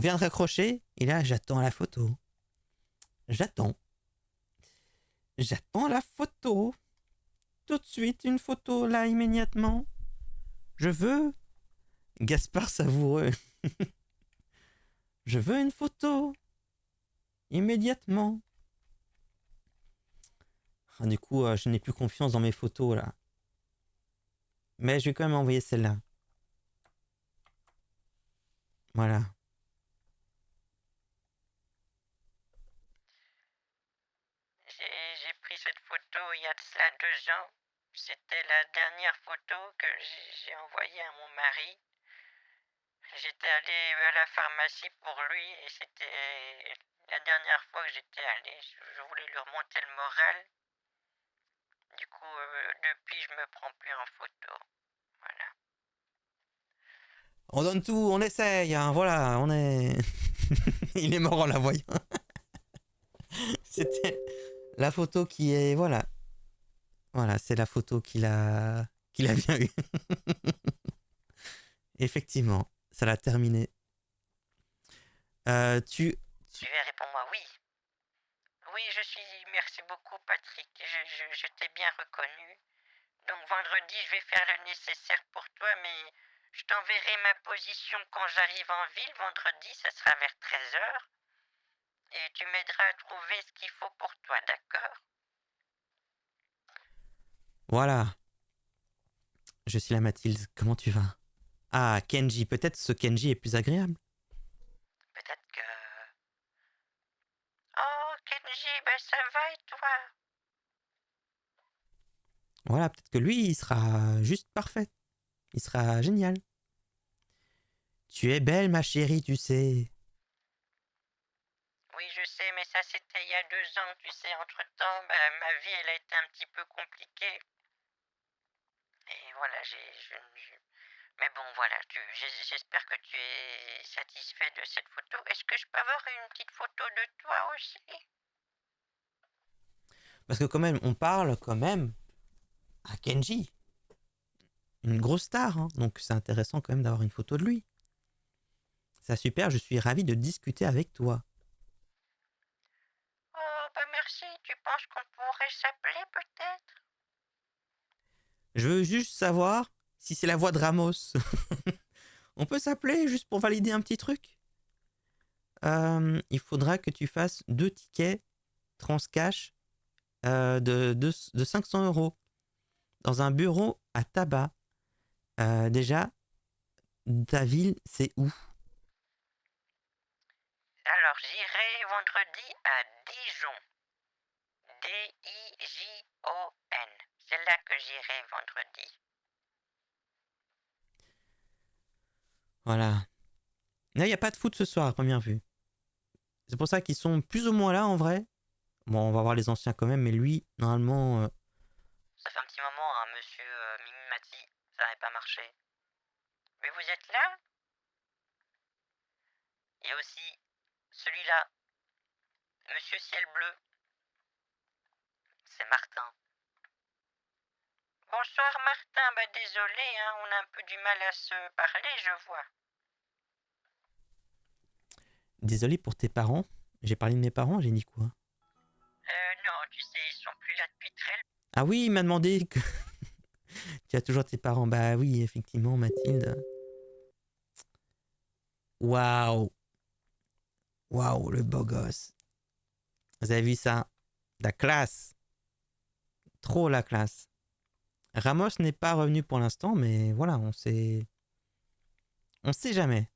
vient de raccrocher, et là, j'attends la photo. J'attends la photo. Tout de suite, une photo, là, immédiatement. Je veux Gaspard Savoureux. Je veux une photo. Immédiatement. Ah, du coup, je n'ai plus confiance dans mes photos, là. Mais je vais quand même envoyer celle-là. Voilà. J'ai pris cette photo il y a de cela 2 ans. C'était la dernière photo que j'ai envoyée à mon mari. J'étais allé à la pharmacie pour lui et c'était la dernière fois que j'étais allé. Je voulais lui remonter le moral. Du coup, depuis, je me prends plus en photo. Voilà. On donne tout, on essaye, hein, voilà, on est... Il est mort en la voyant. C'était la photo qui est... Voilà. Voilà, c'est la photo qu'il a bien eue. Effectivement, ça l'a terminé. Tu... Tu réponds-moi oui. Oui, je suis... Merci beaucoup, Patrick. Je t'ai bien reconnu. Donc vendredi, je vais faire le nécessaire pour toi, mais je t'enverrai ma position quand j'arrive en ville. Vendredi, ça sera vers 13h. Et tu m'aideras à trouver ce qu'il faut pour toi, d'accord? Voilà. Je suis la Mathilde, comment tu vas? Ah, Kenji, peut-être ce Kenji est plus agréable. Peut-être que... Oh, Kenji, ben ça va et toi? Voilà, peut-être que lui, il sera juste parfait. Il sera génial. Tu es belle, ma chérie, tu sais. Oui, je sais, mais ça c'était il y a 2 ans, tu sais. Entre-temps, ben, ma vie, elle a été un petit peu compliquée. Et voilà, mais bon, voilà, j'espère que tu es satisfait de cette photo. Est-ce que je peux avoir une petite photo de toi aussi? Parce que quand même, on parle quand même à Kenji. Une grosse star, hein. Donc c'est intéressant quand même d'avoir une photo de lui. C'est super, je suis ravi de discuter avec toi. Oh, bah merci. Tu penses qu'on pourrait s'appeler peut-être? Je veux juste savoir si c'est la voix de Ramos. On peut s'appeler juste pour valider un petit truc. Il faudra que tu fasses 2 tickets Transcash de 500 euros dans un bureau à tabac. Déjà, ta ville, c'est où? Alors, j'irai vendredi à Dijon. D-I-J-O-N. C'est là que j'irai vendredi. Voilà. Là, il n'y a pas de foot ce soir à première vue. C'est pour ça qu'ils sont plus ou moins là en vrai. Bon, on va voir les anciens quand même, mais lui, normalement... Ça fait un petit moment, hein, monsieur Mimimati. Ça n'avait pas marché. Mais vous êtes là? Il y a aussi celui-là. Monsieur Ciel Bleu. C'est Martin. Bonsoir Martin, bah désolé, hein, on a un peu du mal à se parler, je vois. Désolé pour tes parents. J'ai parlé de mes parents, j'ai dit quoi? Non, tu sais, ils sont plus là depuis très longtemps. Ah oui, il m'a demandé que... Tu as toujours tes parents. Bah oui, effectivement, Mathilde. Waouh. Waouh, le beau gosse. Vous avez vu ça? La classe. Trop la classe. Ramos n'est pas revenu pour l'instant, mais voilà, on sait... On sait jamais.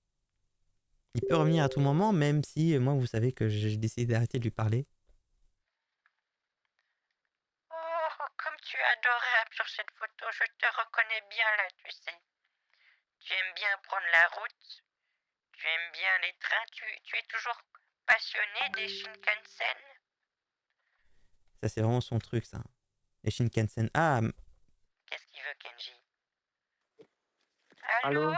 Il peut revenir à tout moment, même si moi, vous savez que j'ai décidé d'arrêter de lui parler. Oh, comme tu es adorable sur cette photo, je te reconnais bien là, tu sais. Tu aimes bien prendre la route, tu aimes bien les trains, tu es toujours passionné des Shinkansen. Ça, c'est vraiment son truc, ça. Les Shinkansen. Ah, Qu'est-ce qu'il veut, Kenji? Allô? Allô?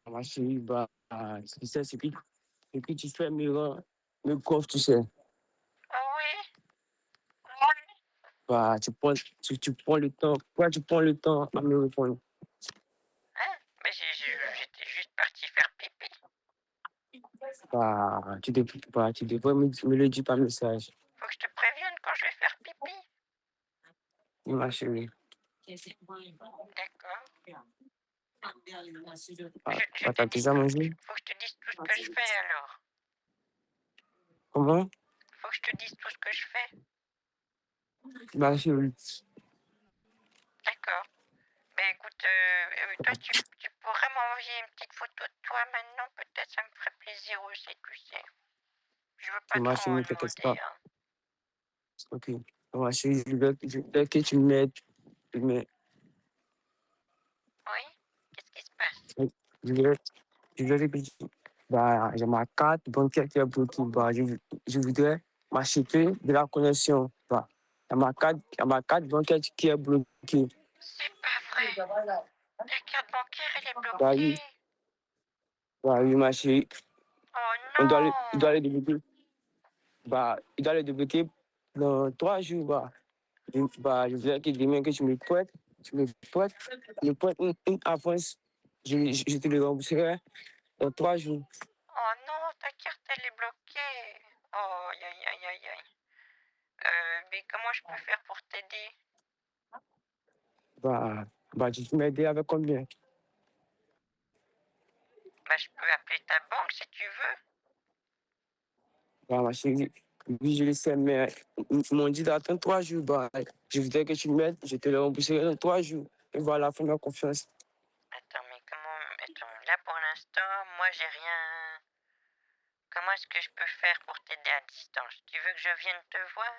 Ma chérie, bah, ce qui c'est, c'est que tu fais me coffre, tu sais. Oh oui? Oui. Bah, tu prends le temps. Pourquoi tu prends le temps à me répondre? Hein? Mais j'étais juste parti faire pipi. Tu devrais me le dire par message, Faut que je te prévienne quand je vais faire pipi. ma chérie. D'accord. Ah, Je te t'as dis déjà tout, mangé? faut que je te dise tout ce que je fais alors. Comment? Faut que je te dise tout ce que je fais. Ma chérie. D'accord. Ben écoute, toi tu pourrais m'envoyer une petite photo de toi maintenant, peut-être ça me ferait plaisir aussi, tu sais. Je veux pas Ma trop en chérie, t'inquiète pas. demander, hein. Ok. Ma chérie, je veux que tu m'aides. Mais Oui? Qu'est-ce qui se passe? je veux, je veux répéter. J'ai ma carte bancaire qui est bloquée. Je voudrais m'acheter de la connexion. Ma carte bancaire qui est bloquée. C'est pas vrai. Ta carte bancaire elle est Oui, bloquée. oui, ma chérie. Oh Il doit non. le débloquer. Il doit le débloquer dans 3 jours. Je voudrais que demain que tu me prêtes une avance. Je te le rembourserai dans 3 jours. Oh non, ta carte elle est bloquée. Oh aïe aïe aïe aïe aïe. Mais comment je peux faire pour t'aider? Tu peux m'aider avec combien? Bah je peux appeler ta banque si tu veux. Ma chérie, oui, je le sais, mais ils m'ont dit d'attendre 3 jours. Je voudrais que tu m'aides, je te le rembourserai dans 3 jours. Et voilà, fais-moi confiance. Attends, mais comment... Attends, là pour l'instant, moi j'ai rien... Comment est-ce que je peux faire pour t'aider à distance? Tu veux que je vienne te voir?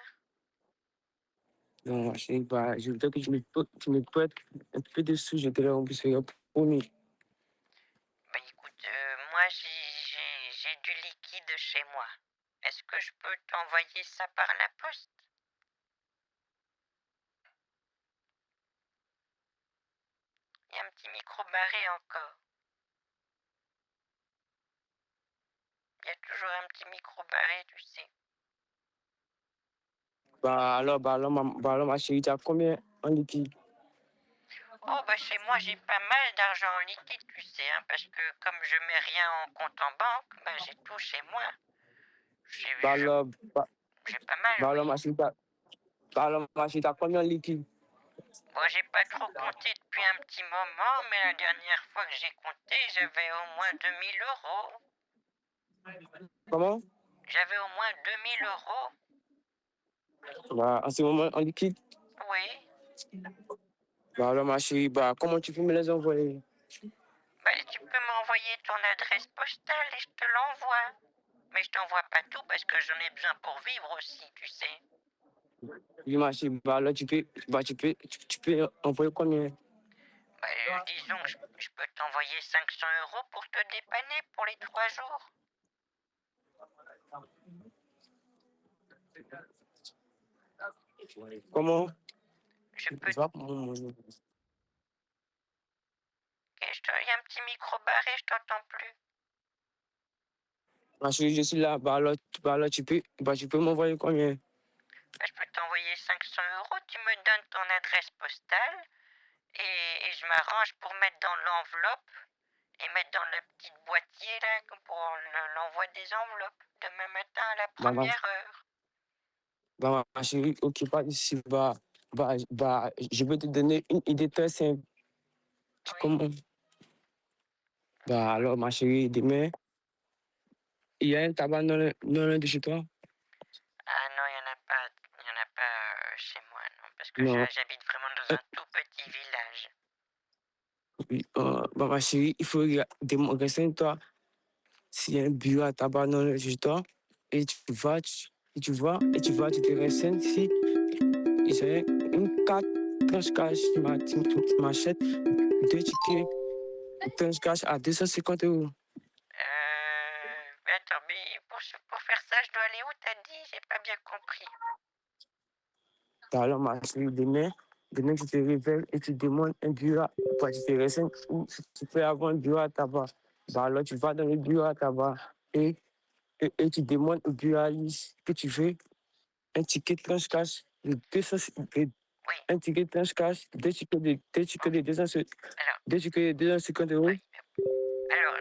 Non, ma chérie, je voudrais que tu me prêtes un peu de sous, je te le rembourserai, promis. Bah écoute, moi j'ai du liquide chez moi. Est-ce que je peux t'envoyer ça par la poste? Il y a un petit micro barré encore. Il y a toujours un petit micro barré, tu sais. Alors, ma chérie, tu as combien en liquide? Oh bah chez moi j'ai pas mal d'argent en liquide, tu sais, hein, parce que comme je mets rien en compte en banque, bah j'ai tout chez moi. J'ai Bah alors, bah, j'ai pas mal, bah oui. alors, ma chérie, tu as combien en liquide? Bon, j'ai pas trop compté depuis un petit moment, mais la dernière fois que j'ai compté, j'avais au moins 2000 euros. Comment? J'avais au moins 2000 euros. En ce moment, en liquide? Oui. Bah alors, ma chérie, comment tu peux me les envoyer? Bah, tu peux m'envoyer ton adresse postale et je te l'envoie. Mais je t'envoie pas tout parce que j'en ai besoin pour vivre aussi, tu sais. Oui, ma chérie, alors, tu peux envoyer combien? Bah, disons que je peux t'envoyer 500 euros pour te dépanner pour les 3 jours. Comment? Je peux... Ça va pour moi, Il y a un petit micro barré, je t'entends plus. ma chérie, je suis là. Alors, tu peux m'envoyer combien? Bah, je peux t'envoyer 500 euros, tu me donnes ton adresse postale et je m'arrange pour mettre dans l'enveloppe et mettre dans le petit boîtier là pour l'envoi des enveloppes demain matin à la Bah, ma, première heure. ma chérie, ok, pas ici. Je vais te donner une idée très simple. Oui. Comment? Alors, ma chérie, demain, il y a un tabac non loin de chez toi? Ah non, il n'y en a pas, chez moi, non, parce que Non. j'habite vraiment dans un tout petit village. Oui, ma chérie, il faut renseigne-toi s'il y a un bureau à tabac non loin de chez toi. Et tu te renseignes si j'ai une carte tranche cash, tu m'achètes 2 tickets tranche cash à 250 euros. Attends, mais pour faire ça, je dois aller où, t'as dit? J'ai pas bien compris. Alors, ma chérie, demain, tu te réveilles et tu demandes un bureau, tu te renseignes où tu peux avoir un bureau à tabac. Alors, tu vas dans le bureau à tabac et tu demandes au buraliste que tu veux un ticket tranche cash de 200, Oui. un ticket tranche cash, deux tickets de 200, Alors, 2 tickets de 250 euros. oui. Alors,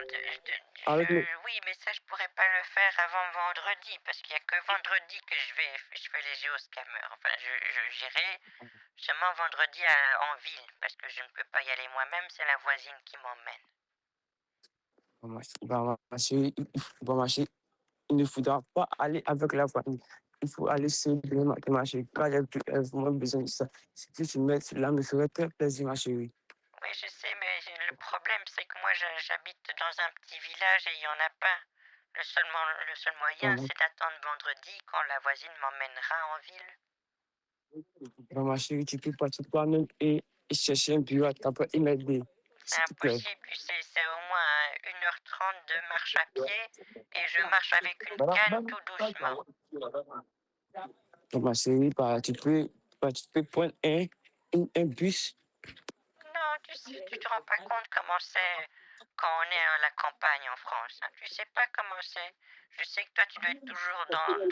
Avec le- oui, mais ça, je pourrais pas le faire avant vendredi, parce qu'il n'y a que vendredi que je fais les géoscammers. Enfin, j'irai seulement vendredi en ville, parce que je ne peux pas y aller moi-même, c'est la voisine qui m'emmène. Ma chérie, ma chérie, il ne faudra pas aller avec la voiture. Il faut aller simplement, ma chérie, car j'ai vraiment besoin de ça. Si tu mets cela, me ferait très plaisir, ma chérie. Oui, je sais, mais le problème, c'est que moi, j'habite dans un petit village et il n'y en a pas. Le seul moyen, c'est d'attendre vendredi quand la voisine m'emmènera en ville. Ma chérie, tu peux pas toi-même et chercher un bureau à taper et m'aider. C'est impossible, c'est au moins 1h30 de marche à pied et je marche avec une canne tout doucement. Ma chérie, tu peux prendre un bus. Non, tu sais, tu te rends pas compte comment c'est quand on est à la campagne en France. Hein. Tu sais pas comment c'est. Je sais que toi, tu dois être toujours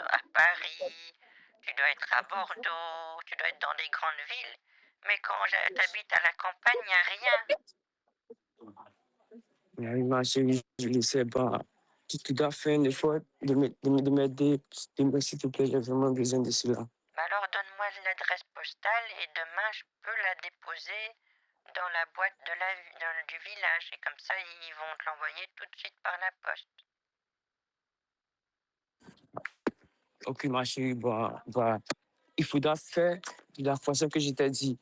à Paris, tu dois être à Bordeaux, tu dois être dans des grandes villes. Mais quand t'habites à la campagne, il n'y a rien. Ma chérie, je ne sais pas. Tu dois faire un effort de m'aider. S'il te plaît, j'ai vraiment besoin de cela. Alors, donne-moi l'adresse postale et demain, je peux la déposer dans la boîte du village. Et comme ça, ils vont te l'envoyer tout de suite par la poste. Ok, ma chérie, il faudra faire de la façon que je t'ai dit.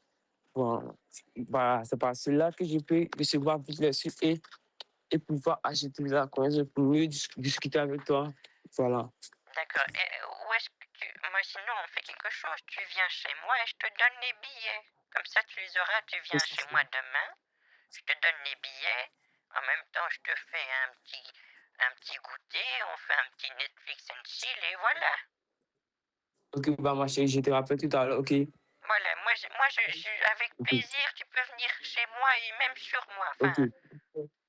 C'est par cela que je peux recevoir plus les suites et pouvoir acheter la connaissance pour mieux discuter avec toi. Voilà. D'accord. Et où est-ce que moi, sinon, on fait quelque chose. Tu viens chez moi et je te donne les billets. Comme ça, tu les auras. Tu viens chez moi demain. Je te donne les billets. En même temps, je te fais un petit goûter. On fait un petit Netflix and chill et voilà. Ok, ma chérie, je te rappelle tout à l'heure, ok? Voilà, moi, avec plaisir, tu peux venir chez moi et même sur moi.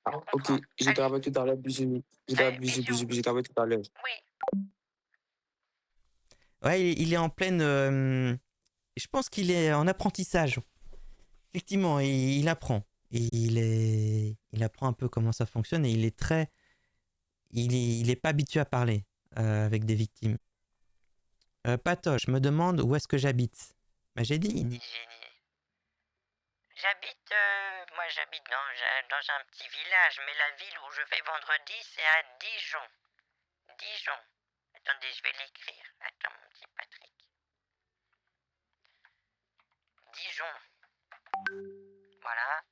Enfin, ok, je te rappelle tout à l'heure, bisous. Je te rappelle tout à l'heure. Oui. Ouais, il est en pleine... je pense qu'il est en apprentissage. Effectivement, il apprend. Il apprend un peu comment ça fonctionne et il est très... Il est pas habitué à parler avec des victimes. Patoche me demande où est-ce que j'habite. Bah, j'ai dit. J'habite dans un petit village, mais la ville où je vais vendredi, c'est à Dijon. Dijon. Attendez, je vais l'écrire. Attends, mon petit Patrick. Dijon. Voilà.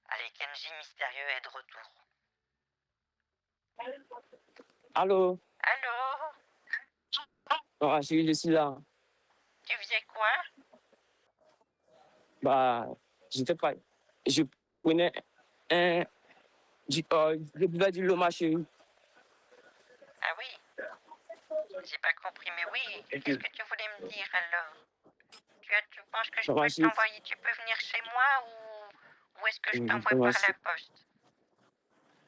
Allez, Kenji Mystérieux est de retour. Allô? Allô? Oh, chérie, je suis là. Tu faisais quoi? J'étais pas... Je prenais je buvais du lot, ma chérie. Ah oui? J'ai pas compris, mais oui. Qu'est-ce que tu voulais me dire alors? Tu penses que je peux t'envoyer? Tu peux venir chez moi ou est-ce que je t'envoie par la poste?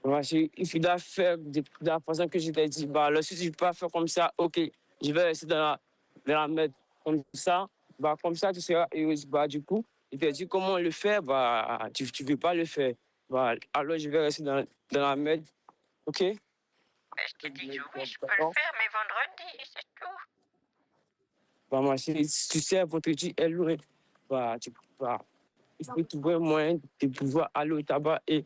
Ma chérie, il faudra faire de la façon que je t'ai dit. Alors, si tu ne peux pas faire comme ça, ok, je vais rester dans la mettre comme ça. Comme ça, tu seras heureuse. Du coup, il t'a dit comment le faire. Tu ne veux pas le faire. Alors, je vais rester dans la mettre. Ok? Mais je t'ai dit que oui, je peux le faire, mais vendredi, c'est tout. Ma chérie, tu sais, votre Dieu est loin. Il faut trouver un moyen de pouvoir aller au tabac et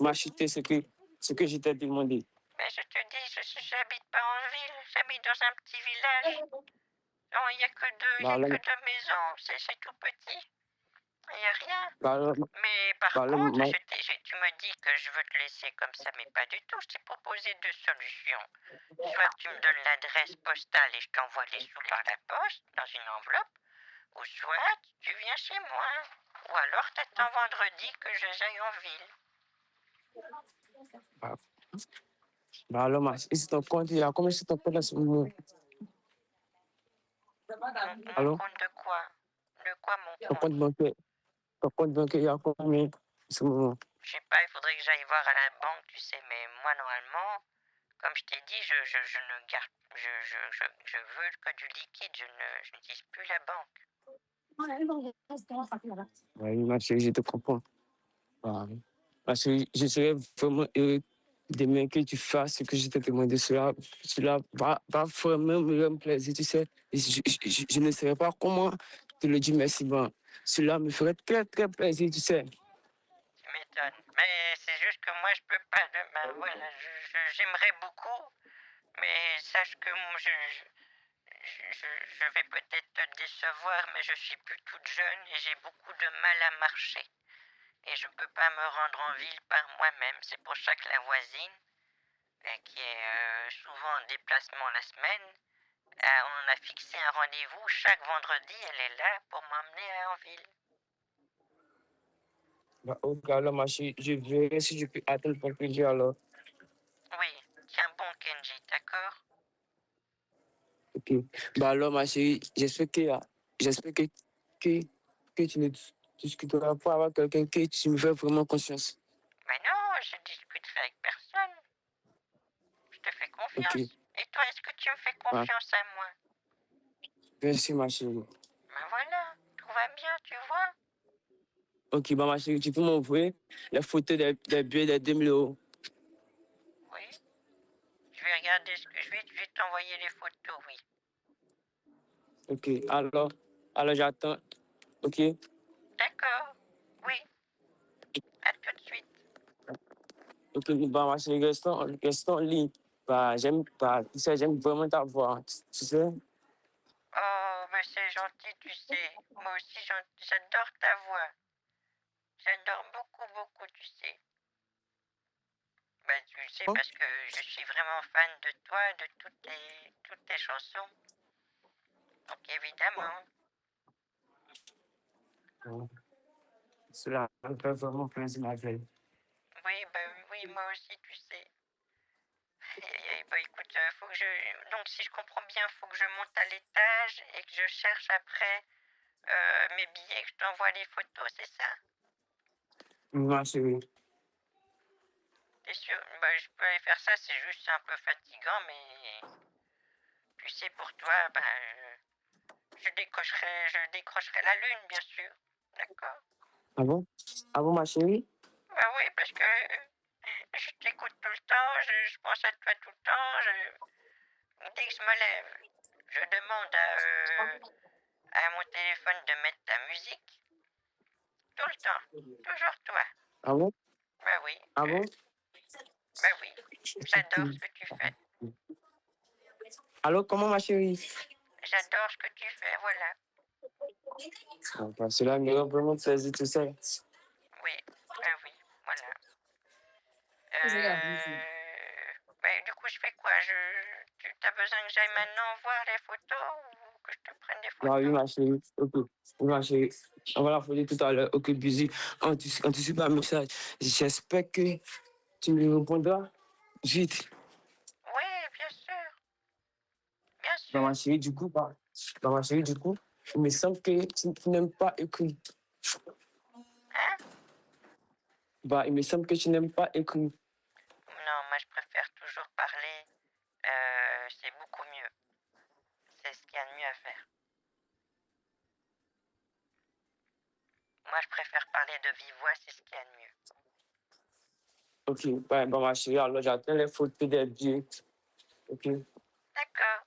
m'acheter ce que je t'ai demandé. Mais je te dis, j'habite pas en ville, j'habite dans un petit village. Non, il n'y a que deux maisons, c'est tout petit. Il n'y a rien. Mais par contre, tu me dis que je veux te laisser comme ça, mais pas du tout. Je t'ai proposé deux solutions. Soit tu me donnes l'adresse postale et je t'envoie les sous par la poste, dans une enveloppe, ou soit tu viens chez moi. Ou alors t'attends vendredi que j'aille en ville. Alors, c'est ton compte, il y a combien sur ton compte à ce moment? Mon compte de quoi? De quoi mon compte? Ton compte bancaire, il y a combien à ce moment? Je sais pas, il faudrait que j'aille voir à la banque, tu sais, mais moi, normalement, comme je t'ai dit, je ne garde, je veux que du liquide, je n'utilise plus la banque. Oui, ma chérie, je te comprends. Ma chérie, je serais vraiment heureux demain que tu fasses ce que je te demande de cela va vraiment me rendre plaisir, tu sais. Et je ne saurais pas comment te le dire merci. Bon, cela me ferait très, très plaisir, tu sais. Tu m'étonnes. Mais c'est juste que moi, je peux pas demain. Voilà, j'aimerais beaucoup, mais sache que moi, je vais peut-être te décevoir, mais je suis plus toute jeune et j'ai beaucoup de mal à marcher. Et je peux pas me rendre en ville par moi-même. C'est pour ça que la voisine, qui est souvent en déplacement la semaine, on a fixé un rendez-vous. Chaque vendredi, elle est là pour m'emmener en ville. Bah, ok, alors, ma chérie, je verrai si je peux attendre pour plaisir alors. Oui, tiens bon, Kenji, d'accord? Ok. Bah, alors, ma chérie, j'espère que, que tu ne discuteras pas avec quelqu'un que tu me fais vraiment confiance. Mais non, je discuterai avec personne. Je te fais Ok. confiance. Et toi, est-ce que tu me fais Ah, confiance à moi? merci, ma chérie. Ben voilà, tout va bien, tu vois? Ok, bah, ma chérie, tu peux m'envoyer les photos des billets des 2 000 €. Oui. Je vais regarder je vais t'envoyer les photos, oui. Ok, alors j'attends. Ok, D'accord. Oui, à tout de suite. ok, bah, ma chérie, restons en ligne. Bah, tu sais, j'aime vraiment ta voix, tu sais. Oh, mais c'est gentil, tu sais. Moi aussi, j'adore ta voix. J'adore beaucoup, beaucoup, tu sais. Ben, tu le sais Oh, parce que je suis vraiment fan de toi, de toutes tes chansons. Donc, évidemment. cela me fait vraiment plaisir, ma belle. Oui, ben oui, moi aussi, tu sais. Bah écoute, faut que donc si je comprends bien, faut que je monte à l'étage et que je cherche après mes billets, que je t'envoie les photos, c'est ça? Ma chérie. T'es sûr? Bah je peux aller faire ça, c'est juste un peu fatigant, mais tu sais, pour toi, je décrocherai la lune, bien sûr. D'accord? Ah bon? Ah bon, ma chérie? Bah oui, parce que je t'écoute tout le temps, je pense à toi tout le temps, dès que je me lève, je demande à mon téléphone de mettre ta musique. Tout le temps. Toujours toi. Ah bon? Bah oui. Ah bon? Bah oui. J'adore ce que tu fais. Allô, comment, ma chérie? J'adore ce que tu fais, voilà. Ah, bah, cela me rend vraiment plaisir, tu sais. Oui. Bah oui. Voilà. Euh... Bah, du coup, je fais quoi? Tu as besoin que j'aille maintenant voir les photos ou que je te prenne des Bah oui, photos? ma chérie. Ok. Oui, ma chérie. On va la folie tout à l'heure. Ok, busy. On te par message. J'espère que tu me répondras vite. Oui, bien sûr. Bien Bah, sûr. ma chérie, du coup, ma chérie, du coup, il me semble que tu n'aimes pas écrire. Hein? Bah, il me semble que tu n'aimes pas écrire. Non, moi je préfère toujours parler. C'est beaucoup mieux. C'est ce qu'il y a de mieux à faire. Moi je préfère parler de vive voix, c'est ce qu'il y a de mieux. Ok, bah, ma chérie, alors j'attends les photos des billets. Ok. D'accord.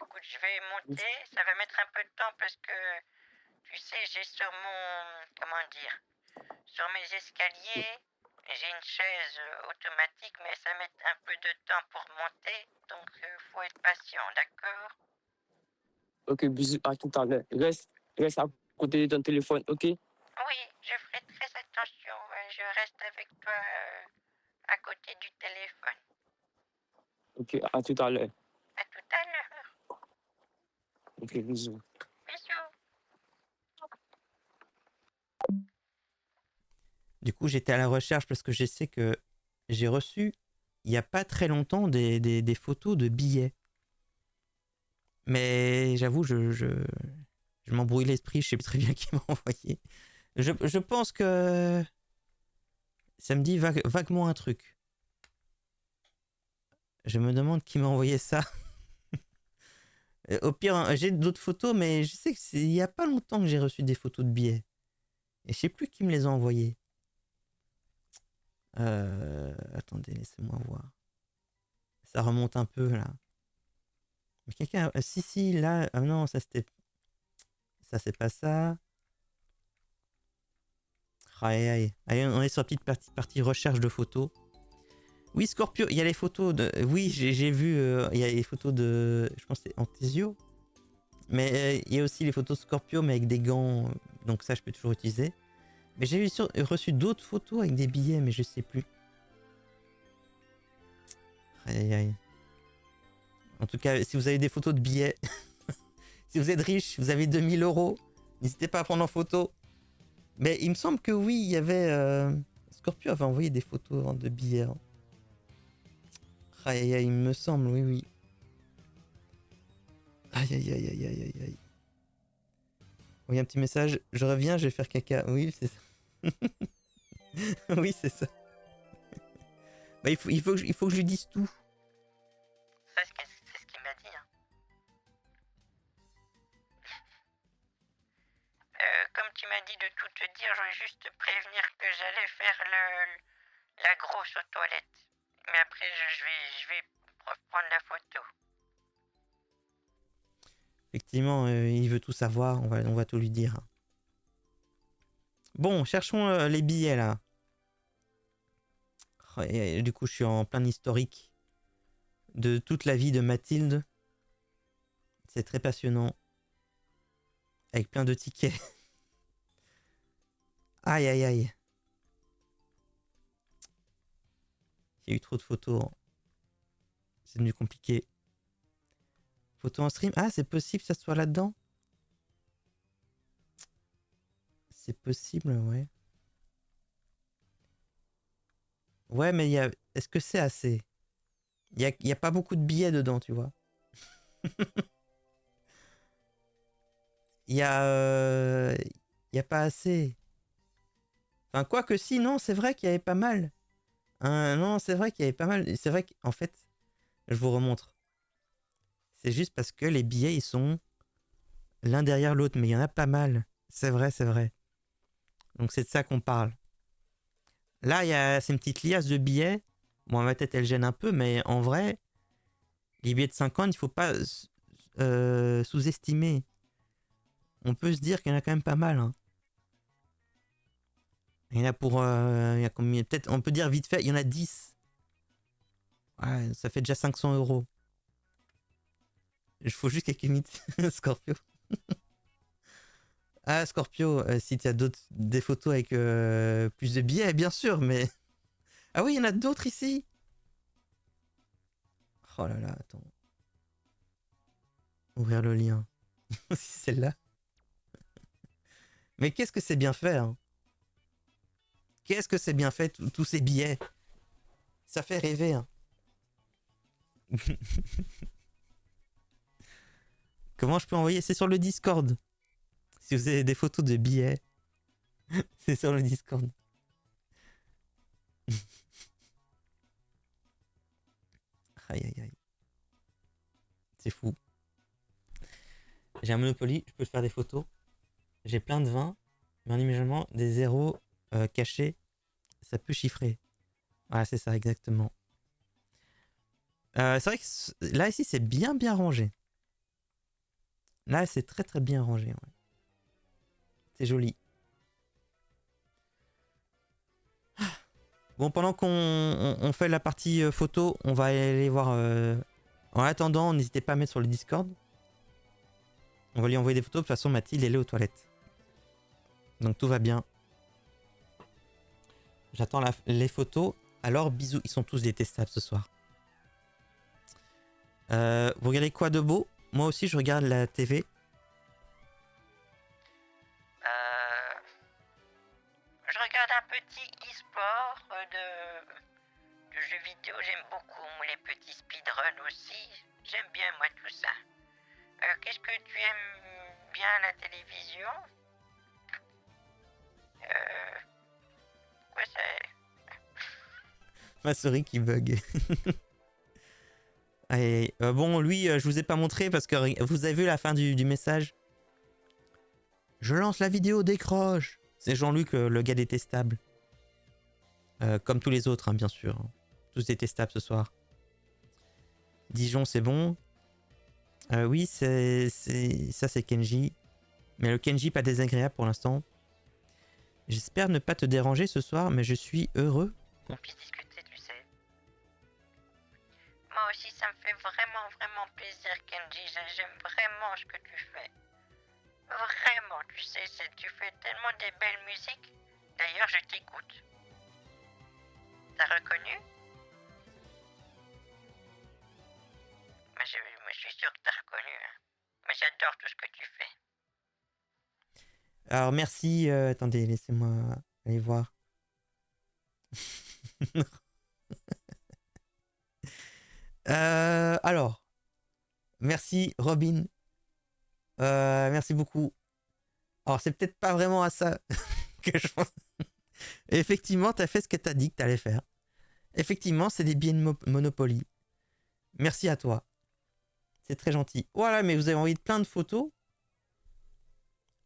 Écoute, je vais monter. Ça va mettre un peu de temps parce que, tu sais, j'ai sur comment dire, sur mes escaliers, j'ai une chaise automatique, mais ça met un peu de temps pour monter. Donc, faut être patient, d'accord? Ok, bisous, à tout à l'heure. Reste à côté de ton téléphone, ok? Oui, je ferai très attention. Je reste avec toi à côté du téléphone. Ok, à tout à l'heure. À tout à l'heure. Ok, bisous. Bisous. Du coup, j'étais à la recherche parce que je sais que j'ai reçu, il n'y a pas très longtemps, des photos de billets. Mais j'avoue, je m'embrouille l'esprit, je sais plus très bien qui m'a envoyé. Je pense que ça me dit vaguement un truc. Je me demande qui m'a envoyé ça. Au pire, hein, j'ai d'autres photos, mais je sais que il y a pas longtemps que j'ai reçu des photos de billets. Et je sais plus qui me les a envoyées. Attendez. Attendez, laissez-moi voir. Ça remonte un peu là. Mais quelqu'un. Si, là. Ah non, ça c'était. Ça, c'est pas ça. Aïe, aïe. Allez, on est sur la petite partie recherche de photos. Oui, Scorpio, il y a les photos de. Oui, j'ai vu. Il y a les photos de. Je pense que c'est Anthésio. Mais il y a aussi les photos Scorpio, mais avec des gants. Donc ça, je peux toujours utiliser. Mais j'ai reçu d'autres photos avec des billets, mais je sais plus. Aïe, aïe. En tout cas, si vous avez des photos de billets, si vous êtes riche, vous avez 2000 €, n'hésitez pas à prendre en photo. Mais il me semble que oui, il y avait. Scorpio avait envoyé des photos hein, de billets. Hein. Aïe, aïe, aïe, il me semble, oui, oui. Aïe, aïe, aïe, aïe, aïe, aïe, aïe. Oui, un petit message. Je reviens, je vais faire caca. Oui, c'est ça. Oui, c'est ça. Bah, il faut que je lui dise tout. C'est ce qu'il m'a dit. Hein. Comme tu m'as dit de tout te dire, je vais juste te prévenir que j'allais faire la grosse aux toilettes. Mais après, je vais reprendre la photo. Effectivement, il veut tout savoir. On va tout lui dire. Bon, cherchons les billets là. Et, du coup, je suis en plein historique de toute la vie de Mathilde. C'est très passionnant. Avec plein de tickets. Aïe, aïe, aïe. Il y a eu trop de photos. C'est devenu compliqué. Photos en stream. Ah, c'est possible que ça soit là-dedans? C'est possible, ouais. Ouais, mais il y a... Est-ce que c'est assez? Il y a pas beaucoup de billets dedans, tu vois. Il y a... Il y a pas assez. Enfin, quoi que si, non, c'est vrai qu'il y avait pas mal. Hein, non, c'est vrai qu'il y avait pas mal. C'est vrai qu'en fait, je vous remontre. C'est juste parce que les billets, ils sont l'un derrière l'autre, mais il y en a pas mal. C'est vrai, c'est vrai. Donc c'est de ça qu'on parle. Là, c'est une petite liasse de billets. Bon, ma tête, elle gêne un peu, mais en vrai, les billets de 50, il faut pas sous-estimer. On peut se dire qu'il y en a quand même pas mal. Hein. Il y en a pour... il y a combien? Peut-être, on peut dire vite fait, il y en a 10. Ouais, ça fait déjà 500 €. Il faut juste quelques minutes. Scorpio. Ah, Scorpio, si tu as des photos avec plus de billets, bien sûr, mais... Ah oui, il y en a d'autres ici. Oh là là, attends. Ouvrir le lien. Si celle-là. Mais qu'est-ce que c'est bien fait, hein. Qu'est-ce que c'est bien fait, tous ces billets. Ça fait rêver, hein. Comment je peux envoyer? C'est sur le Discord. Si vous avez des photos de billets, c'est sur le Discord. Aïe aïe aïe. C'est fou. J'ai un Monopoly, je peux faire des photos. J'ai plein de 20, mais en imaginant des zéros cachés, ça peut chiffrer. Voilà, c'est ça, exactement. C'est vrai que là, ici, c'est bien rangé. Là, c'est très très bien rangé. Ouais. C'est joli. Bon, pendant qu'on fait la partie photo, on va aller voir... En attendant, n'hésitez pas à mettre sur le Discord. On va lui envoyer des photos. De toute façon, Mathilde, elle est aux toilettes. Donc tout va bien. J'attends les photos. Alors, bisous. Ils sont tous détestables ce soir. Vous regardez quoi de beau? Moi aussi, je regarde la TV. Je regarde un petit e-sport de jeux vidéo. J'aime beaucoup les petits speedruns aussi. J'aime bien moi tout ça. Qu'est-ce que tu aimes bien à la télévision? Quoi c'est? Ma souris qui bug. Allez, bon, lui, je vous ai pas montré parce que vous avez vu la fin du message. Je lance la vidéo, décroche. C'est Jean-Luc, le gars détestable. Comme tous les autres, hein, bien sûr. tous détestables ce soir. Dijon, c'est bon. Oui, ça c'est Kenji. Mais le Kenji pas désagréable pour l'instant. J'espère ne pas te déranger ce soir, mais je suis heureux qu'on puisse discuter, tu sais. Moi aussi, ça me fait vraiment, vraiment plaisir, Kenji. J'aime vraiment ce que tu fais. Vraiment, tu sais, tu fais tellement des belles musiques. D'ailleurs, je t'écoute. T'as reconnu? Mais je suis sûr que t'as reconnu. Hein. Mais j'adore tout ce que tu fais. Alors merci, attendez, laissez-moi aller voir. Alors, merci Robin. Merci beaucoup. Alors c'est peut-être pas vraiment à ça que je pense. Effectivement, t'as fait ce que t'as dit que t'allais faire. Effectivement, c'est des billets de Monopoly. Merci à toi. C'est très gentil. Voilà, mais vous avez envoyé plein de photos.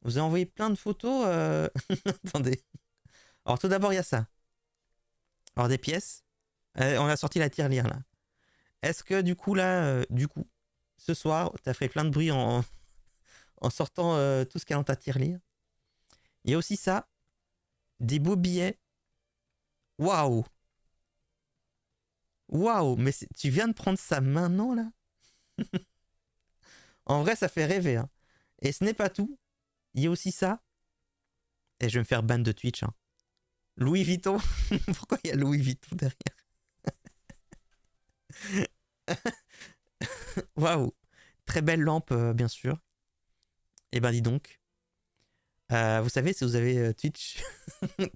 Vous avez envoyé plein de photos. Attendez. Alors tout d'abord, il y a ça. Alors des pièces. On a sorti la tirelire là. Est-ce que du coup là, ce soir, t'as fait plein de bruit en sortant tout ce qu'il y a dans ta tirelire. Il y a aussi ça. Des beaux billets. Waouh. Waouh, mais tu viens de prendre ça maintenant là. En vrai, ça fait rêver. Hein. Et ce n'est pas tout. Il y a aussi ça. Et je vais me faire ban de Twitch. Hein. Louis Vuitton. Pourquoi il y a Louis Vuitton derrière? Waouh. Très belle lampe, bien sûr. Et ben dis donc. Vous savez, si vous avez Twitch,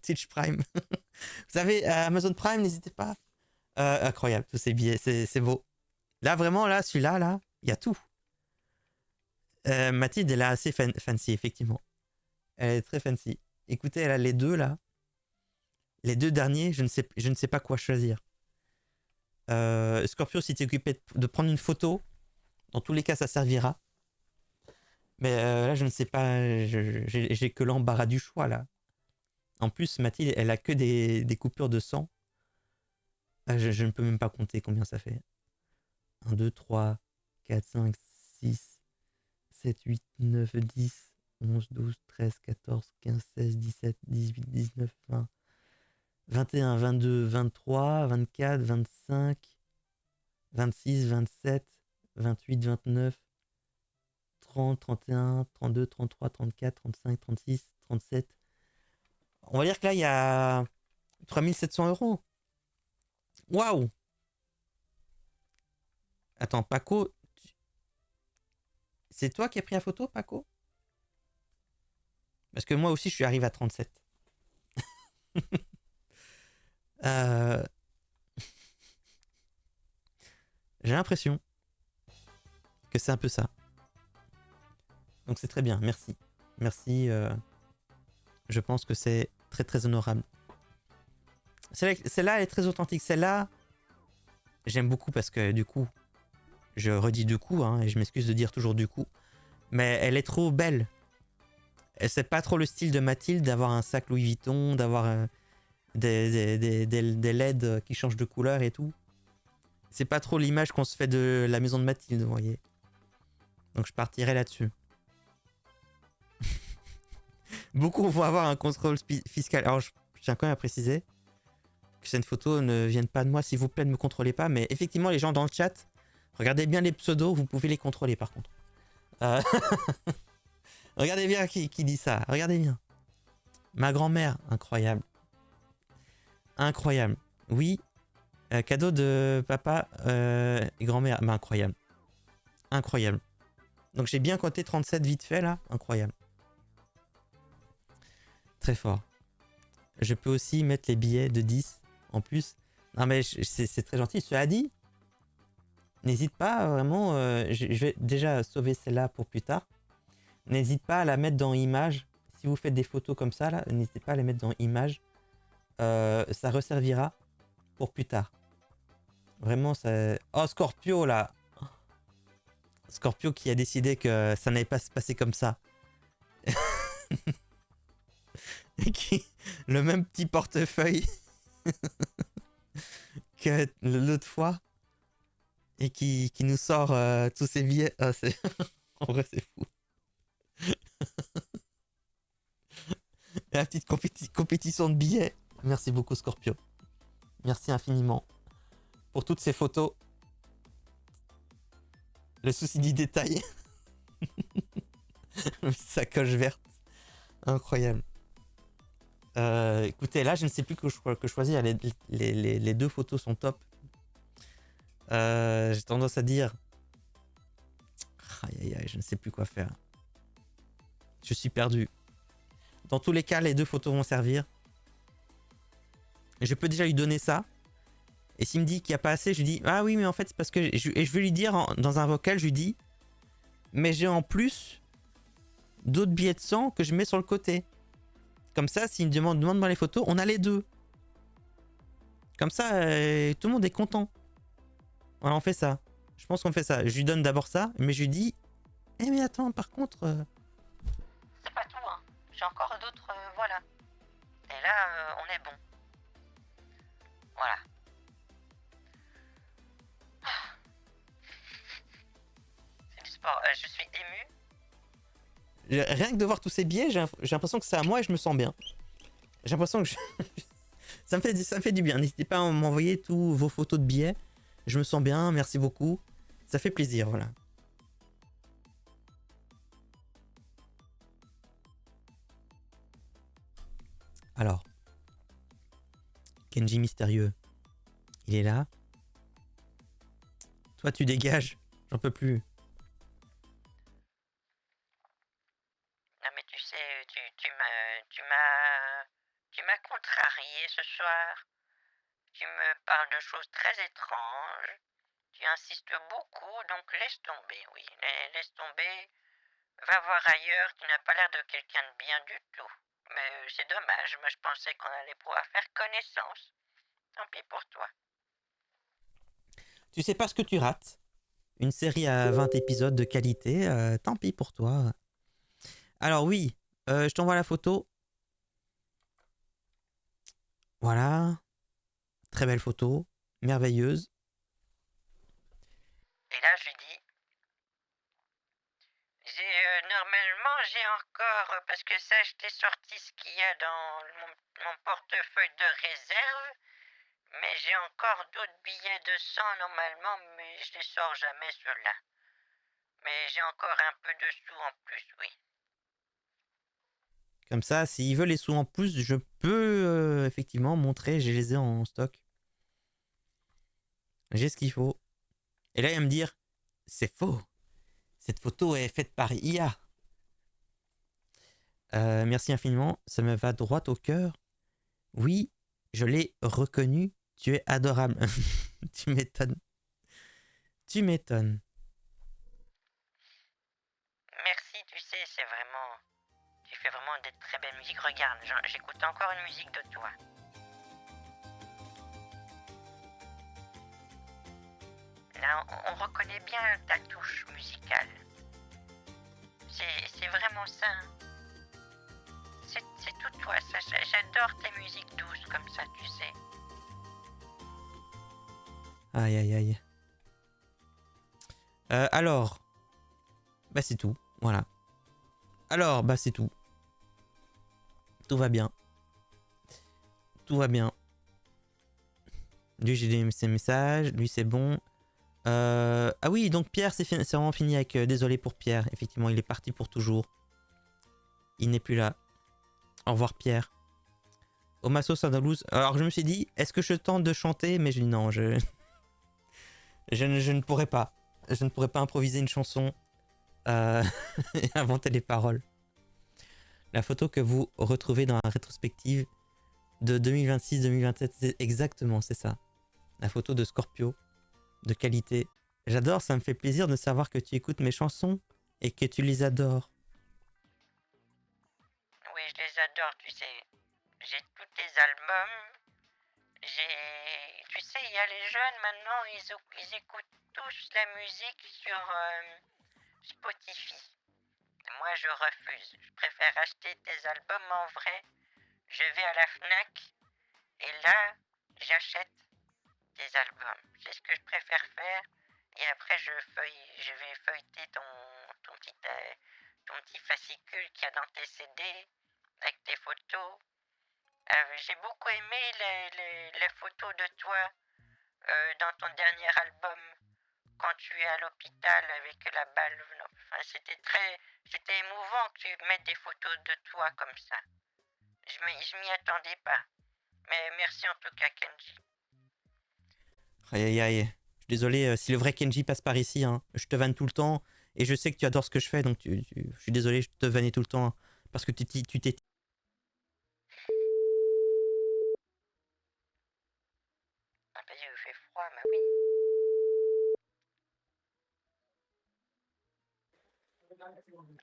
Twitch Prime, vous avez Amazon Prime, n'hésitez pas. Incroyable, tous ces billets, c'est beau. Là, vraiment, là, celui-là, là, il y a tout. Mathilde, elle est assez fancy, effectivement. Elle est très fancy. Écoutez, elle a les deux, là. Les deux derniers, je ne sais pas quoi choisir. Scorpio, si tu es occupé de prendre une photo, dans tous les cas, ça servira. Mais là, je ne sais pas, j'ai que l'embarras du choix, là. En plus, Mathilde, elle a que des coupures de sang. Je ne peux même pas compter combien ça fait. 1, 2, 3, 4, 5, 6, 7, 8, 9, 10, 11, 12, 13, 14, 15, 16, 17, 18, 19, 20, 21, 22, 23, 24, 25, 26, 27, 28, 29, 30, 31, 32, 33, 34, 35, 36, 37. On va dire que là, il y a 3700 €. Waouh! Attends, Paco, c'est toi qui as pris la photo, Paco? Parce que moi aussi, je suis arrivé à 37. J'ai l'impression que c'est un peu ça. Donc c'est très bien, merci. Merci, je pense que c'est très très honorable. Celle-là, elle est très authentique. Celle-là, j'aime beaucoup parce que du coup, je redis du coup, hein, et je m'excuse de dire toujours du coup, mais elle est trop belle. Et c'est pas trop le style de Mathilde d'avoir un sac Louis Vuitton, d'avoir des LED qui changent de couleur et tout. C'est pas trop l'image qu'on se fait de la maison de Mathilde, vous voyez. Donc je partirai là-dessus. Beaucoup vont avoir un contrôle fiscal. Alors je tiens quand même à préciser que cette photo ne vienne pas de moi, s'il vous plaît, ne me contrôlez pas. Mais effectivement, les gens dans le chat, regardez bien les pseudos, vous pouvez les contrôler par contre. Regardez bien qui dit ça, regardez bien. Ma grand-mère, incroyable. Incroyable. Oui, cadeau de papa et grand-mère, mais incroyable. Incroyable. Donc j'ai bien compté 37 vite fait là, incroyable. Très fort. Je peux aussi mettre les billets de 10 en plus. Non mais c'est très gentil. Cela dit, n'hésite pas vraiment, je vais déjà sauver celle-là pour plus tard. N'hésite pas à la mettre dans Images. Si vous faites des photos comme ça, là, n'hésitez pas à les mettre dans Images. Ça resservira pour plus tard. Vraiment, ça... Oh, Scorpio, là. Scorpio qui a décidé que ça n'allait pas se passer comme ça. Et qui... Le même petit portefeuille. que l'autre fois et qui nous sort tous ces billets. Ah, c'est... en vrai, c'est fou. La petite compétition de billets. Merci beaucoup, Scorpio. Merci infiniment pour toutes ces photos. Le souci du détail. Sacoche verte. Incroyable. Écoutez, là, je ne sais plus que choisir. Les deux photos sont top. J'ai tendance à dire... Aïe, aïe, aïe, je ne sais plus quoi faire. Je suis perdu. Dans tous les cas, les deux photos vont servir. Je peux déjà lui donner ça. Et s'il me dit qu'il n'y a pas assez, je lui dis ah oui, mais en fait, c'est parce que. Et je vais lui dire dans un vocal, je lui dis mais j'ai en plus d'autres billets de sang que je mets sur le côté. Comme ça, s'il me demande-moi les photos, on a les deux. Comme ça, tout le monde est content. Voilà, on fait ça. Je pense qu'on fait ça. Je lui donne d'abord ça, mais je lui dis eh mais attends, par contre. C'est pas tout, hein. J'ai encore d'autres. Voilà. Et là, on est bon. Voilà. C'est du sport. Je suis ému. Rien que de voir tous ces billets, j'ai l'impression que c'est à moi et je me sens bien. J'ai l'impression que ça me fait du bien. N'hésitez pas à m'envoyer tous vos photos de billets. Je me sens bien, merci beaucoup. Ça fait plaisir, voilà. Alors, Kenji mystérieux, il est là. Toi, tu dégages, j'en peux plus. Non mais tu sais, tu m'as contrarié ce soir. Tu me parles de choses très étranges. Tu insistes beaucoup, donc laisse tomber, oui. Laisse tomber. Va voir ailleurs, tu n'as pas l'air de quelqu'un de bien du tout. Mais c'est dommage, moi je pensais qu'on allait pouvoir faire connaissance. Tant pis pour toi. Tu sais pas ce que tu rates. Une série à 20 épisodes de qualité, tant pis pour toi. Alors oui, je t'envoie la photo. Voilà. Très belle photo, merveilleuse. Et là je lui dis, normalement j'ai encore, parce que ça je t'ai sorti ce qu'il y a dans mon portefeuille de réserve, mais j'ai encore d'autres billets de 100 normalement, mais je les sors jamais ceux-là. Mais j'ai encore un peu de sous en plus, oui. Comme ça, s'il veut les sous en plus, je peux effectivement montrer, je les ai en stock. J'ai ce qu'il faut. Et là, il va me dire, c'est faux. Cette photo est faite par IA. Merci infiniment, ça me va droit au cœur. Oui, je l'ai reconnu, tu es adorable. Tu m'étonnes. Tu m'étonnes. Merci, tu sais, c'est vraiment... Tu fais vraiment des très belles musiques. Regarde, j'écoute encore une musique de toi. Là, on reconnaît bien ta touche musicale. C'est vraiment ça. C'est tout toi, ça. J'adore tes musiques douces comme ça, tu sais. Aïe, aïe, aïe. Alors, bah c'est tout, voilà. Alors, bah c'est tout. Tout va bien. Tout va bien. Lui, j'ai ses messages, lui c'est bon. Ah oui, donc Pierre, c'est vraiment fini avec... désolé pour Pierre, effectivement, il est parti pour toujours. Il n'est plus là. Au revoir Pierre. Omaso Sandalouse. Alors je me suis dit, est-ce que je tente de chanter? Mais je dis non, je ne pourrais pas. Je ne pourrais pas improviser une chanson et inventer les paroles. La photo que vous retrouvez dans la rétrospective de 2026-2027, c'est exactement, c'est ça. La photo de Scorpio, de qualité. J'adore, ça me fait plaisir de savoir que tu écoutes mes chansons et que tu les adores. Oui, je les adore, tu sais. J'ai tous tes albums. Tu sais, il y a les jeunes maintenant, ils écoutent tous la musique sur Spotify. Moi, je refuse. Je préfère acheter tes albums en vrai. Je vais à la Fnac et là, j'achète tes albums. C'est ce que je préfère faire. Et après, je vais feuilleter ton petit fascicule qu'il y a dans tes CD avec tes photos. J'ai beaucoup aimé les photos de toi dans ton dernier album quand tu es à l'hôpital avec la balle. Enfin, c'était émouvant que tu mettes des photos de toi comme ça. Je m'y attendais pas. Mais merci en tout cas, Kenji. Aïe aïe aïe. Je suis désolé si le vrai Kenji passe par ici. Hein. Je te vanne tout le temps. Et je sais que tu adores ce que je fais. Donc je suis désolé, je te vannais tout le temps. Hein, parce que tu t'es. Ah bah il fait froid, bah oui.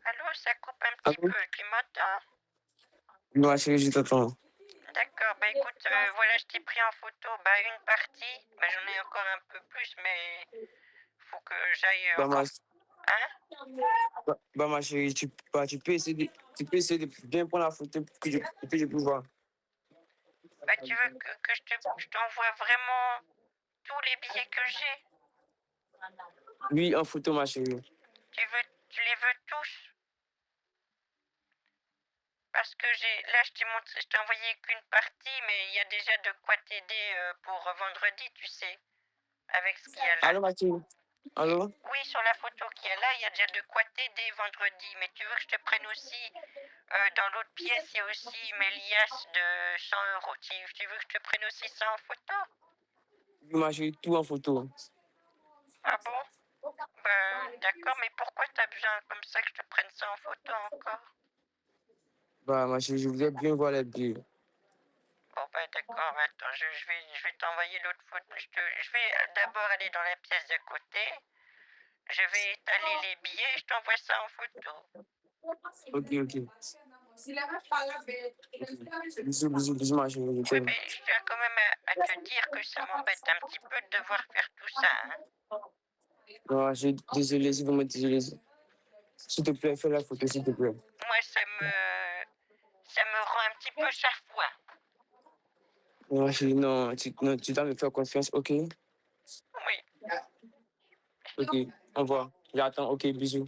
Allô, ça coupe un petit Allô? peu. Tu m'entends? Non, ma chérie, je t'attends. D'accord, bah écoute, voilà, je t'ai pris en photo une partie. Bah j'en ai encore un peu plus, mais faut que j'aille Bah, encore. Hein? ma chérie, tu peux essayer de bien prendre la photo pour que je puisse voir. Bah tu veux que je t'envoie vraiment tous les billets que j'ai? Oui, en photo, ma chérie. Tu les veux tous? Parce que je t'ai envoyé qu'une partie, mais il y a déjà de quoi t'aider pour vendredi, tu sais, avec ce qu'il y a là. Allô, ma chérie? Allô? Oui, sur la photo qu'il y a là, il y a déjà de quoi t'aider vendredi. Mais tu veux que je te prenne aussi, dans l'autre pièce, il y a aussi mes liasses de 100 euros. Tu veux que je te prenne aussi ça en photo? Oui, ma chérie, tout en photo. Ah bon? Ben, d'accord, mais pourquoi t'as besoin comme ça que je te prenne ça en photo encore? Bah, ma chérie, je voudrais bien voir les billets. Bon, ben d'accord, attends, je vais t'envoyer l'autre photo. Je vais d'abord aller dans la pièce d'à côté. Je vais étaler les billets et je t'envoie ça en photo. Ok. Bisous, ma chérie. Oui, mais je tiens quand même à te dire que ça m'embête un petit peu de devoir faire tout ça, hein. Non, je suis désolé, c'est vraiment désolé. S'il te plaît, fais la photo, s'il te plaît. Moi, ça me rend un petit peu chafouin. Non, chérie, non, tu dois me faire confiance, ok? Oui. Ok, au revoir. J'attends, ok, bisous.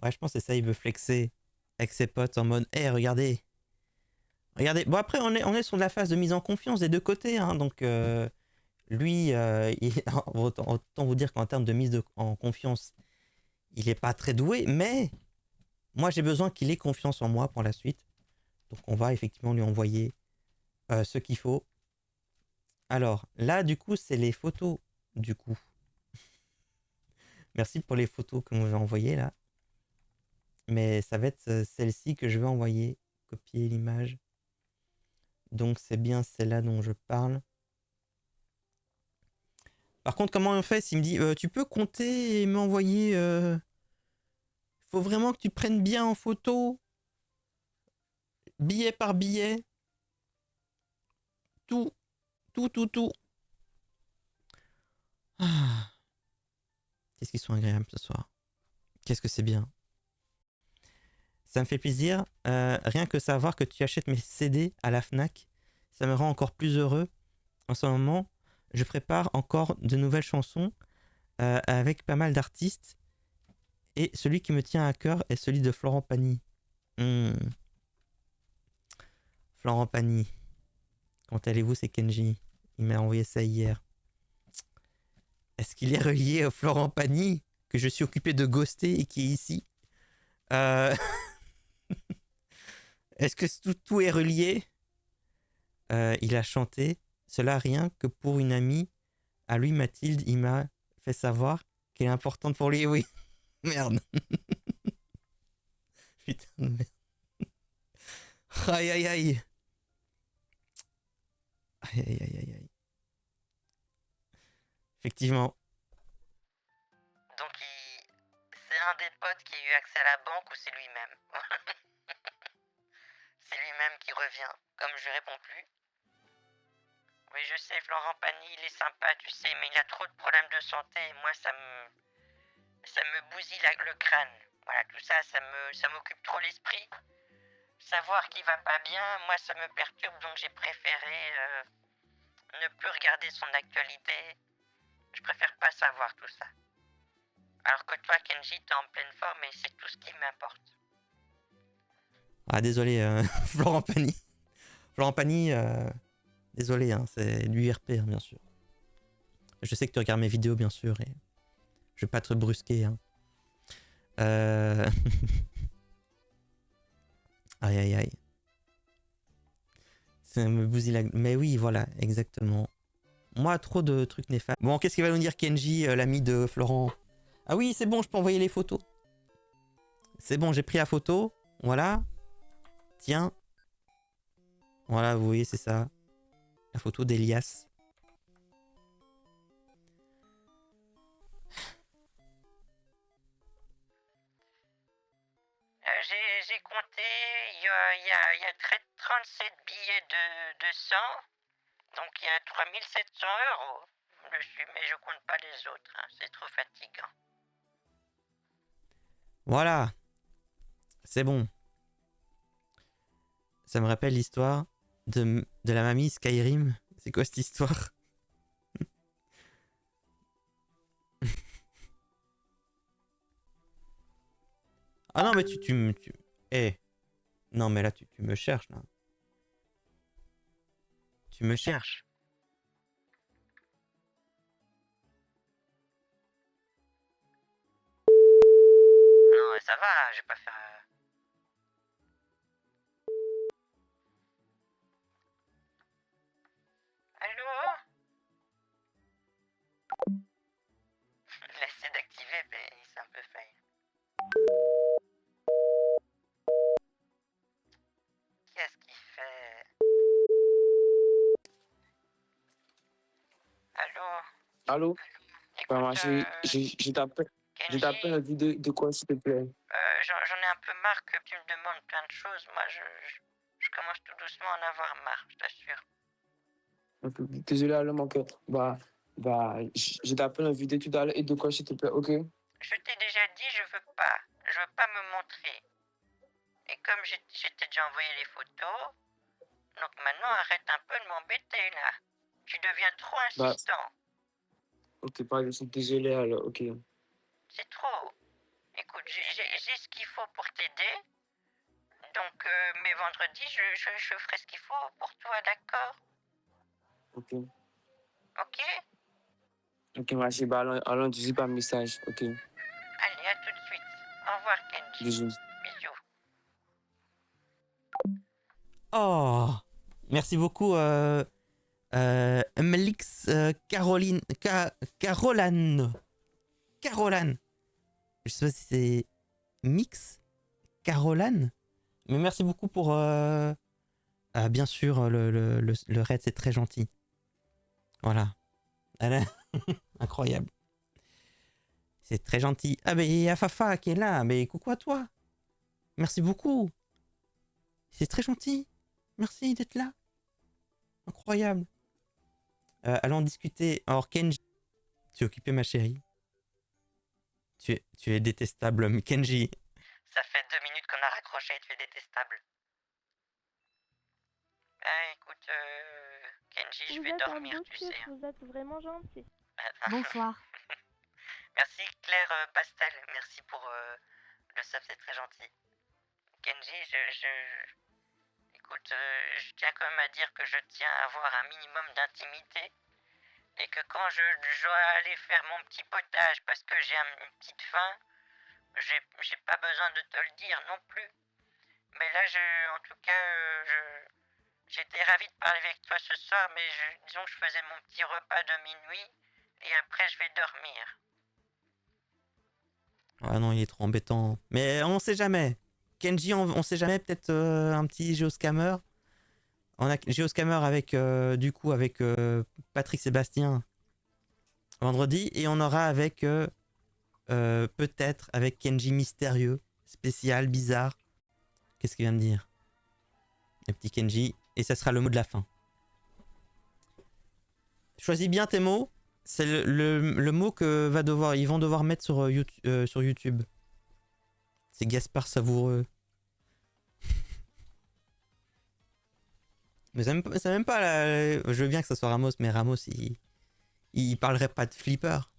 Ouais, je pense que c'est ça, il veut flexer avec ses potes en mode hé, regardez. Regardez. Bon, après, on est sur de la phase de mise en confiance des deux côtés. Hein, donc, lui, autant vous dire qu'en termes de mise en confiance, il n'est pas très doué. Mais moi, j'ai besoin qu'il ait confiance en moi pour la suite. Donc, on va effectivement lui envoyer ce qu'il faut. Alors, là, du coup, c'est les photos. Du coup, merci pour les photos que vous m'avez envoyées là. Mais ça va être celle-ci que je vais envoyer. Copier l'image. Donc c'est bien celle-là dont je parle. Par contre, comment on fait s'il me dit tu peux compter et m'envoyer faut vraiment que tu prennes bien en photo, billet par billet, tout. Ah, qu'est-ce qu'ils sont agréables ce soir. Qu'est-ce que c'est bien. Ça me fait plaisir. Rien que savoir que tu achètes mes CD à la Fnac, ça me rend encore plus heureux. En ce moment, je prépare encore de nouvelles chansons avec pas mal d'artistes. Et celui qui me tient à cœur est celui de Florent Pagny. Florent Pagny. Comment allez-vous, c'est Kenji. Il m'a envoyé ça hier. Est-ce qu'il est relié au Florent Pagny que je suis occupé de ghoster et qui est ici Est-ce que tout est relié Il a chanté cela rien que pour une amie. À lui, Mathilde, il m'a fait savoir qu'elle est importante pour lui. Oui. Merde. Putain de merde. Aïe aïe aïe. Aïe aïe aïe aïe aïe. Effectivement. Donc, c'est un des potes qui a eu accès à la banque ou c'est lui-même? C'est lui-même qui revient, comme je réponds plus. Oui, je sais, Florent Pagny, il est sympa, tu sais, mais il a trop de problèmes de santé et moi, ça me bousille le crâne. Voilà, tout ça, ça m'occupe trop l'esprit. savoir qu'il va pas bien, moi ça me perturbe, donc j'ai préféré ne plus regarder son actualité. Je préfère pas savoir tout ça. Alors que toi, Kenji, t'es en pleine forme et c'est tout ce qui m'importe. Ah, désolé, Florent Pagny. Florent Pagny, désolé, hein, c'est l'URP, hein, bien sûr. Je sais que tu regardes mes vidéos, bien sûr, et je vais pas te brusquer. Hein. Aïe, aïe, aïe. Ça me bousille la... Mais oui, voilà, exactement. Moi, trop de trucs néfastes. Bon, qu'est-ce qu'il va nous dire Kenji, l'ami de Florent? Ah oui, c'est bon, je peux envoyer les photos. C'est bon, j'ai pris la photo. Voilà. Tiens. Voilà, vous voyez, c'est ça. La photo d'Elias. J'ai compté, il y a 37 billets de 100, donc il y a 3700 euros dessus, mais je compte pas les autres, hein, c'est trop fatigant. Voilà. C'est bon. Ça me rappelle l'histoire de la mamie Skyrim. C'est quoi cette histoire? Ah non, mais Eh. Non, mais là, tu me cherches, là. Tu me cherches. Non, ça va, je vais pas faire... Allô? Il essaie d'activer, mais c'est un peu fail. Qu'est-ce qu'il fait? Allô? Allô? Bah, Écoute, ma chérie, je t'appelle Kenji, la vie de quoi, s'il te plaît? j'en ai un peu marre que tu me demandes plein de choses. Moi, je commence tout doucement à en avoir marre, je t'assure. Désolé, alors, mon cœur. Je t'appelle en vidéo tout à l'heure et de quoi, s'il te plaît, ok? Je t'ai déjà dit, je veux pas. Je veux pas me montrer. Et comme je t'ai déjà envoyé les photos, donc maintenant arrête un peu de m'embêter là. Tu deviens trop Bah, insistant. ok, pardon, je suis désolé, alors, ok. C'est trop. Écoute, j'ai ce qu'il faut pour t'aider. Donc, mais vendredi, je ferai ce qu'il faut pour toi, d'accord? Ok. Ok? Ok, ma chérie, bah, allons, dis par message, ok? Allez, à tout de suite. Au revoir, Kenji. Bisous. Bisous. Oh. Merci beaucoup, Mlix Caroline. Caroline. Je sais pas si c'est Mix Caroline. Mais merci beaucoup pour... bien sûr, le raid, c'est très gentil. Voilà. Elle est incroyable. C'est très gentil. Ah, mais il y a Fafa qui est là. Mais coucou à toi. Merci beaucoup. C'est très gentil. Merci d'être là. Incroyable. Allons discuter. Alors, Kenji, tu es occupé, ma chérie. Tu es détestable, mais Kenji. Ça fait 2 minutes qu'on a raccroché, tu es détestable. Ah, écoute, Kenji, je vais dormir, tu sais. Vous êtes vraiment gentil. Bonsoir. Merci Claire Pastel, merci pour le sub, c'est très gentil. Kenji, écoute, je tiens quand même à dire que je tiens à avoir un minimum d'intimité et que quand je dois aller faire mon petit potage parce que j'ai une petite faim, j'ai pas besoin de te le dire non plus. Mais là, en tout cas, j'étais ravi de parler avec toi ce soir, mais disons que je faisais mon petit repas de minuit et après je vais dormir. Ah non, il est trop embêtant. Mais on sait jamais. Kenji, on sait jamais. Peut-être un petit Geoscammer. On a Geoscammer avec, du coup, avec Patrick Sébastien vendredi. Et on aura avec, peut-être, avec Kenji mystérieux, spécial, bizarre. Qu'est-ce qu'il vient de dire? Le petit Kenji. Et ça sera le mot de la fin. Choisis bien tes mots. C'est le mot que ils vont devoir mettre sur YouTube. C'est Gaspard Savoureux. Mais ça même pas je veux bien que ça soit Ramos, mais Ramos, il parlerait pas de flipper.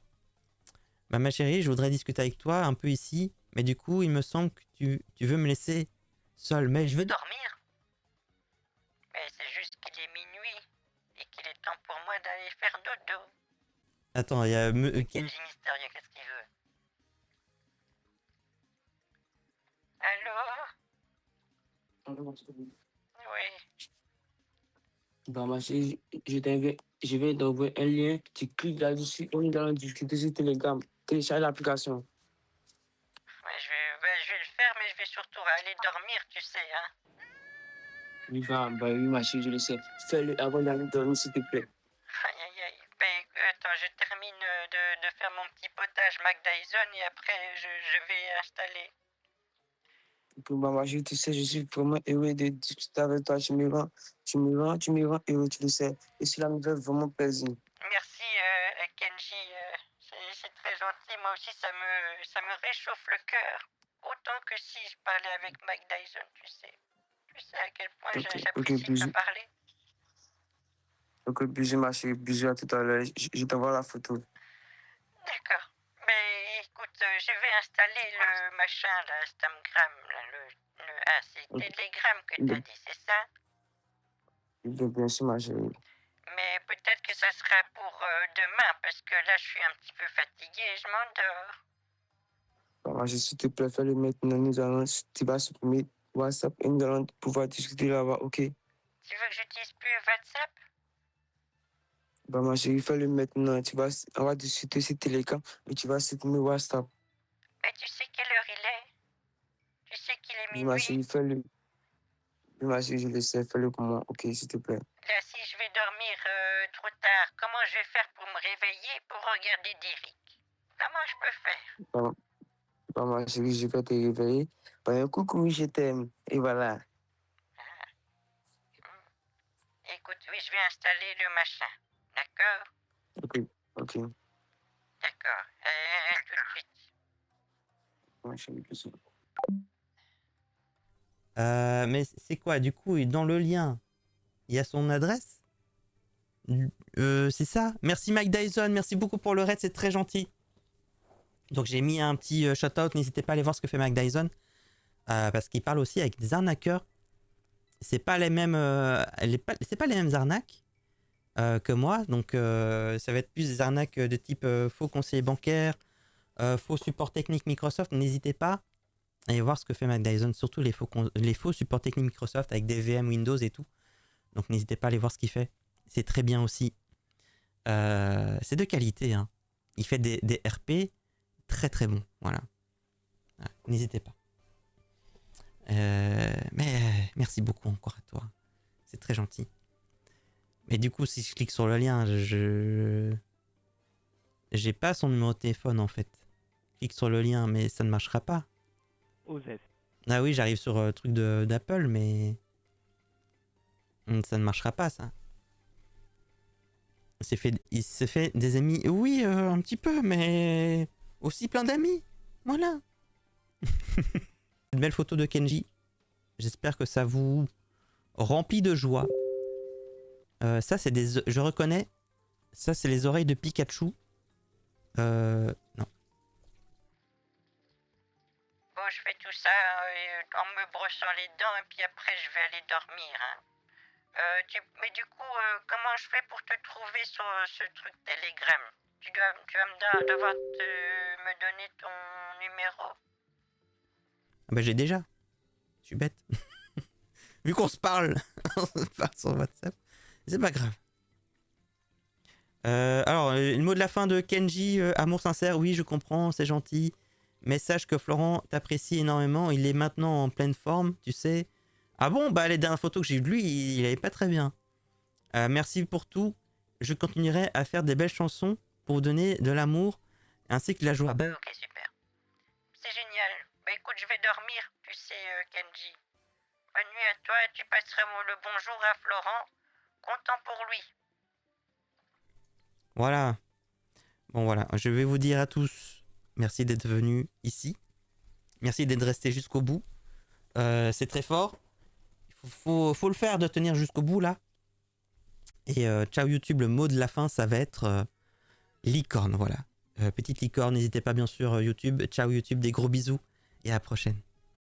Bah, ma chérie, je voudrais discuter avec toi un peu ici, mais du coup, il me semble que tu veux me laisser seul, mais je veux Dormir? Mais c'est juste qu'il est minuit et qu'il est temps pour moi d'aller faire dodo. Attends, il y a... Kenji mystérieux, qu'est-ce qu'il veut? Allô? Oui. Bah, ma chérie, je vais t'envoyer un lien. Tu cliques là-dessus, on est dans la discuter sur Telegram. Télécharge l'application. Ouais, je vais le faire, mais je vais surtout aller dormir, tu sais, hein. Oui, oui, ma chérie, je le sais. Fais-le avant d'aller dormir, s'il te plaît. Aïe, aïe, aïe. Ben, attends, je termine de faire mon petit potage Mac Dyson et après, je vais installer. Pour ma chérie, tu sais, je suis vraiment heureux de discuter avec toi. Tu me rends heureux, tu le sais. Et cela me fait vraiment plaisir. Merci, Kenji. C'est très gentil. Moi aussi, ça me réchauffe le cœur. Autant que si je parlais avec Mike Dyson, tu sais. Tu sais à quel point j'apprécie te parler. Ok, bisous, ma chérie. Bisous à tout à l'heure. Je t'envoie la photo. D'accord. Mais écoute, je vais installer le machin, là, Stamgram, là, c'est Telegram que t'as dit, c'est ça? Bien sûr, ma chérie. Mais peut-être que ça sera pour demain, parce que là, je suis un petit peu fatigué et je m'endors. Ma chérie, s'il te plaît, fais-le maintenant. Tu vas supprimer WhatsApp et nous allons pouvoir discuter là-bas, ok? Tu veux que j'utilise plus WhatsApp? Bah, ma chérie, fais-le maintenant. On va discuter sur Telegram, mais tu vas supprimer WhatsApp. Mais tu sais quelle heure il est? Tu sais qu'il est minuit? Ma chérie, fais-le. Ma chérie, je le sais, fais-le pour moi, ok, s'il te plaît. Là, si je vais dormir trop tard, comment je vais faire pour me réveiller pour regarder Derrick? Comment je peux faire? Bah, ma chérie, je vais te réveiller. Bah, coucou, je t'aime. Et voilà. Écoute, oui, je vais installer le machin. D'accord? Ok. D'accord. Tout de suite. Ma chérie, bisous. mais c'est quoi, du coup, dans le lien, il y a son adresse? C'est ça. Merci Mike Dyson, merci beaucoup pour le raid, c'est très gentil. Donc j'ai mis un petit shout-out, n'hésitez pas à aller voir ce que fait Mike Dyson. Parce qu'il parle aussi avec des arnaqueurs. C'est pas les mêmes, c'est pas les mêmes arnaques que moi. Donc ça va être plus des arnaques de type faux conseiller bancaire, faux support technique Microsoft. N'hésitez pas à aller voir ce que fait Mike Dyson, surtout les faux supports techniques Microsoft avec des VM Windows et tout. Donc n'hésitez pas à aller voir ce qu'il fait. C'est très bien aussi. C'est de qualité, hein. Il fait des RP très très bons. Voilà. N'hésitez pas. Mais merci beaucoup encore à toi. C'est très gentil. Mais du coup, si je clique sur le lien, j'ai pas son numéro de téléphone en fait. Je clique sur le lien, mais ça ne marchera pas. Osef. Ah oui, j'arrive sur le truc d'Apple, mais ça ne marchera pas ça. Il s'est fait des amis. Oui, un petit peu, mais aussi plein d'amis. Voilà. Une belle photo de Kenji. J'espère que ça vous remplit de joie. Ça, c'est des... Je reconnais. Ça, c'est les oreilles de Pikachu. Non. Bon, je fais tout ça en me brossant les dents et puis après, je vais aller dormir, hein. Mais du coup, comment je fais pour te trouver sur ce truc Telegram? Tu vas devoir me donner ton numéro. Ah bah j'ai déjà. Je suis bête. Vu qu'on se parle, on se parle sur WhatsApp. C'est pas grave. Alors, le mot de la fin de Kenji, amour sincère, oui, je comprends, c'est gentil. Mais sache que Florent t'apprécie énormément. Il est maintenant en pleine forme, tu sais. Ah bon, bah les dernières photos que j'ai eues de lui, il allait pas très bien. Merci pour tout. Je continuerai à faire des belles chansons pour vous donner de l'amour ainsi que de la joie. Bah, ok, super. C'est génial. Bah écoute, je vais dormir, tu sais, Kenji. Bonne nuit à toi et tu passeras le bonjour à Florent. Content pour lui. Voilà. Bon voilà, je vais vous dire à tous, merci d'être venus ici. Merci d'être restés jusqu'au bout. C'est très fort. Faut le faire de tenir jusqu'au bout là. Et ciao YouTube, le mot de la fin, ça va être licorne, voilà. Petite licorne, n'hésitez pas bien sûr YouTube. Ciao YouTube, des gros bisous et à la prochaine.